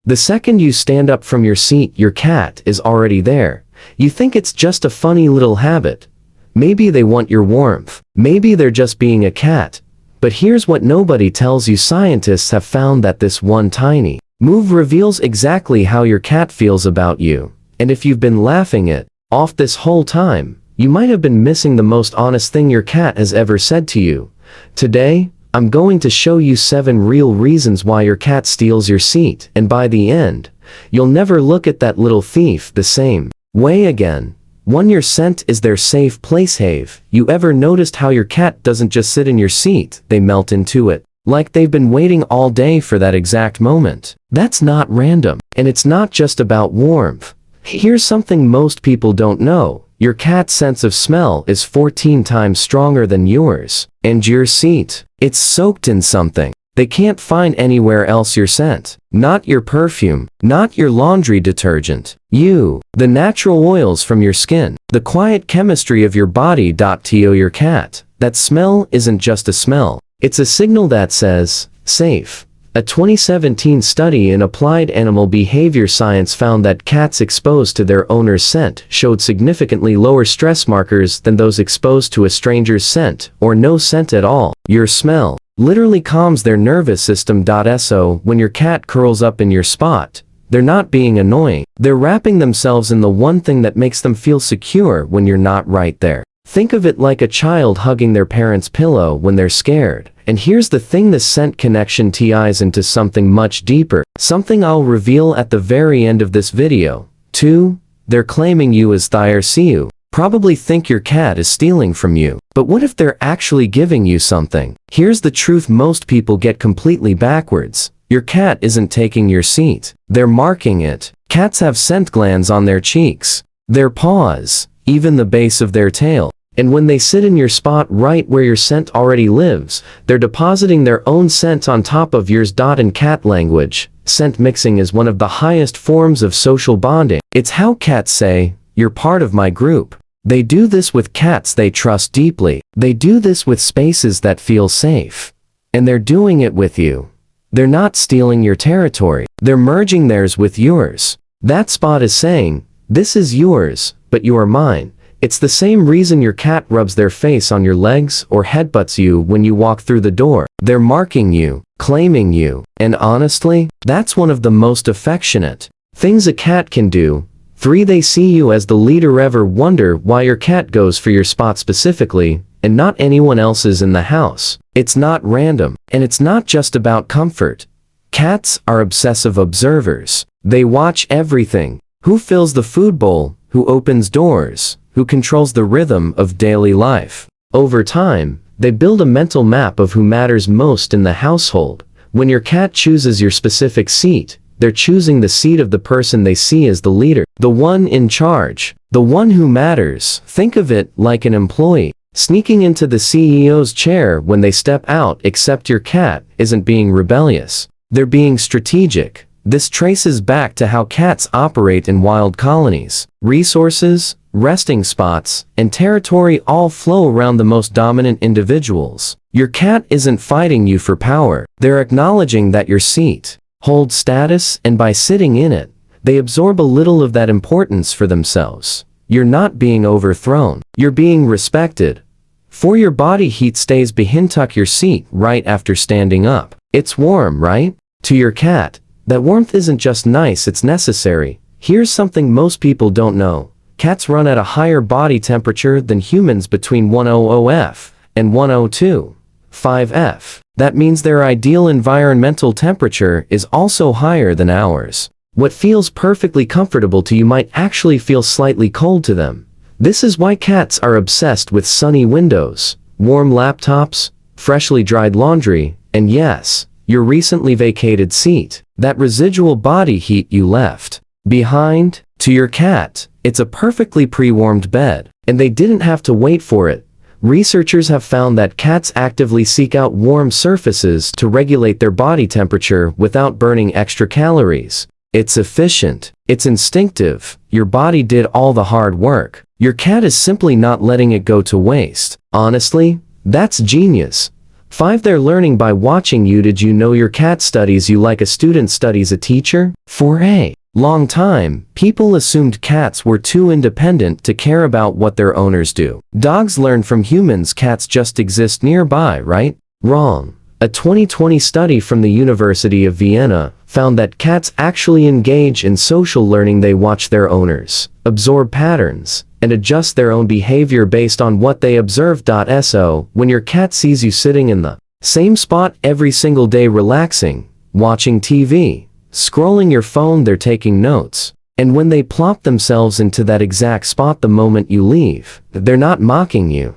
The second you stand up from your seat, your cat is already there. You think it's just a funny little habit. Maybe they want your warmth. Maybe they're just being a cat. But here's what nobody tells you. Scientists have found that this one tiny move reveals exactly how your cat feels about you. And if you've been laughing it off this whole time, you might have been missing the most honest thing your cat has ever said to you. Today, I'm going to show you 7 real reasons why your cat steals your seat, and by the end, you'll never look at that little thief the same way again. 1. Your scent is their safe place. Have you ever noticed how your cat doesn't just sit in your seat, they melt into it, like they've been waiting all day for that exact moment? That's not random, and it's not just about warmth. Here's something most people don't know. Your cat's sense of smell is 14 times stronger than yours. And your seat, it's soaked in something they can't find anywhere else. Your scent, not your perfume, not your laundry detergent. The natural oils from your skin, the quiet chemistry of your body. To your cat, that smell isn't just a smell. It's a signal that says, safe. A 2017 study in applied animal behavior science found that cats exposed to their owner's scent showed significantly lower stress markers than those exposed to a stranger's scent, or no scent at all. Your smell literally calms their nervous system. So when your cat curls up in your spot, they're not being annoying. They're wrapping themselves in the one thing that makes them feel secure when you're not right there. Think of it like a child hugging their parent's pillow when they're scared. And here's the thing, the scent connection ties into something much deeper, something I'll reveal at the very end of this video. 2. They're claiming you as their. You probably think your cat is stealing from you, but what if they're actually giving you something? Here's the truth most people get completely backwards. Your cat isn't taking your seat. They're marking it. Cats have scent glands on their cheeks, their paws, even the base of their tail. And when they sit in your spot right where your scent already lives, they're depositing their own scent on top of yours. In cat language, scent mixing is one of the highest forms of social bonding. It's how cats say, "You're part of my group." They do this with cats they trust deeply. They do this with spaces that feel safe. And they're doing it with you. They're not stealing your territory. They're merging theirs with yours. That spot is saying, "This is yours, but you are mine." It's the same reason your cat rubs their face on your legs or headbutts you when you walk through the door. They're marking you, claiming you, and honestly, that's one of the most affectionate things a cat can do. 3. They see you as the leader. Ever wonder why your cat goes for your spot specifically, and not anyone else's in the house? It's not random, and it's not just about comfort. Cats are obsessive observers. They watch everything. Who fills the food bowl? Who opens doors? Who controls the rhythm of daily life? Over time, they build a mental map of who matters most in the household. When your cat chooses your specific seat, they're choosing the seat of the person they see as the leader, the one in charge, the one who matters. Think of it like an employee sneaking into the CEO's chair when they step out, except your cat isn't being rebellious. They're being strategic. This traces back to how cats operate in wild colonies. Resources, resting spots, and territory all flow around the most dominant individuals. Your cat isn't fighting you for power. They're acknowledging that your seat holds status, and by sitting in it, they absorb a little of that importance for themselves. You're not being overthrown. You're being respected. 4. Your body heat stays behind. Tuck your seat right after standing up. It's warm, right? To your cat, that warmth isn't just nice, it's necessary. Here's something most people don't know. Cats run at a higher body temperature than humans, between 100 and 102.5 F. That means their ideal environmental temperature is also higher than ours. What feels perfectly comfortable to you might actually feel slightly cold to them. This is why cats are obsessed with sunny windows, warm laptops, freshly dried laundry, and yes, your recently vacated seat, that residual body heat you left behind. To your cat, it's a perfectly pre-warmed bed, and they didn't have to wait for it. Researchers have found that cats actively seek out warm surfaces to regulate their body temperature without burning extra calories. It's efficient. It's instinctive. Your body did all the hard work. Your cat is simply not letting it go to waste. Honestly, that's genius. 5. They're learning by watching you. Did you know your cat studies you like a student studies a teacher? For a long time, people assumed cats were too independent to care about what their owners do. Dogs learn from humans, cats just exist nearby, right? Wrong. A 2020 study from the University of Vienna found that cats actually engage in social learning. They watch their owners, absorb patterns, and adjust their own behavior based on what they observe. So, when your cat sees you sitting in the same spot every single day, relaxing, watching TV, scrolling your phone, they're taking notes. And when they plop themselves into that exact spot the moment you leave, they're not mocking you.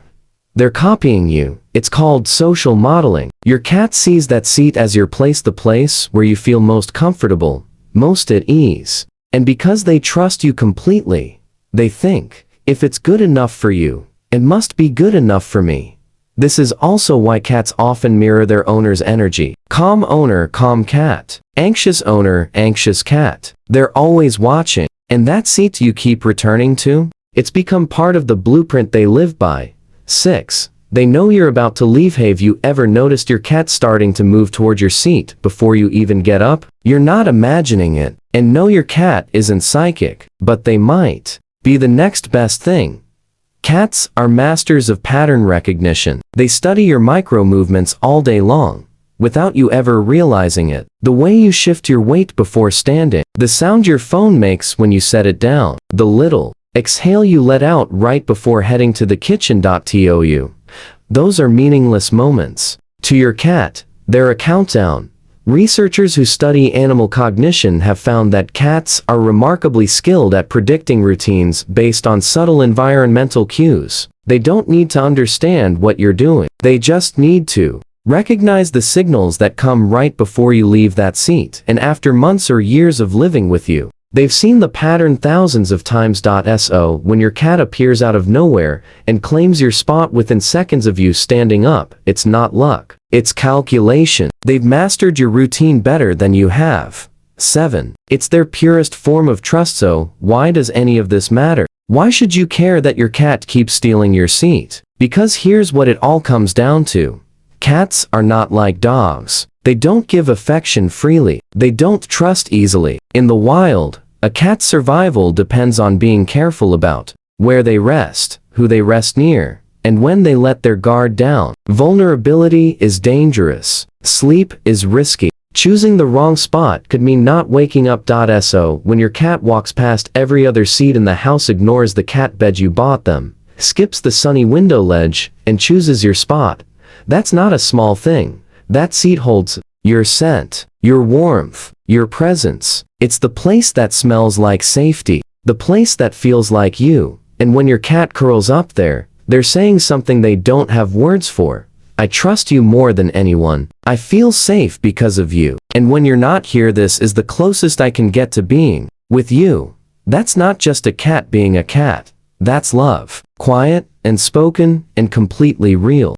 They're copying you. It's called social modeling. Your cat sees that seat as your place, the place where you feel most comfortable, most at ease. And because they trust you completely, they think, if it's good enough for you, it must be good enough for me. This is also why cats often mirror their owner's energy. Calm owner, calm cat. Anxious owner, anxious cat. They're always watching. And that seat you keep returning to? It's become part of the blueprint they live by. 6. They know you're about to leave. Have you ever noticed your cat starting to move toward your seat before you even get up? You're not imagining it. And no, your cat isn't psychic, but they might be the next best thing. Cats are masters of pattern recognition. They study your micro movements all day long, without you ever realizing it. The way you shift your weight before standing, the sound your phone makes when you set it down, the little exhale you let out right before heading to the kitchen. Those are meaningless moments. To your cat, they're a countdown. Researchers who study animal cognition have found that cats are remarkably skilled at predicting routines based on subtle environmental cues. They don't need to understand what you're doing. They just need to recognize the signals that come right before you leave that seat. And after months or years of living with you, they've seen the pattern thousands of times. So, when your cat appears out of nowhere and claims your spot within seconds of you standing up, it's not luck. It's calculation. They've mastered your routine better than you have. 7. It's their purest form of trust. So, why does any of this matter? Why should you care that your cat keeps stealing your seat? Because here's what it all comes down to. Cats are not like dogs. They don't give affection freely. They don't trust easily. In the wild, a cat's survival depends on being careful about where they rest, who they rest near, and when they let their guard down. Vulnerability is dangerous. Sleep is risky. Choosing the wrong spot could mean not waking up. So, when your cat walks past every other seat in the house, ignores the cat bed you bought them, skips the sunny window ledge, and chooses your spot, that's not a small thing. That seat holds your scent, your warmth, your presence. It's the place that smells like safety, the place that feels like you. And when your cat curls up there, they're saying something they don't have words for. I trust you more than anyone. I feel safe because of you. And when you're not here, this is the closest I can get to being with you. That's not just a cat being a cat. That's love. Quiet and spoken and completely real.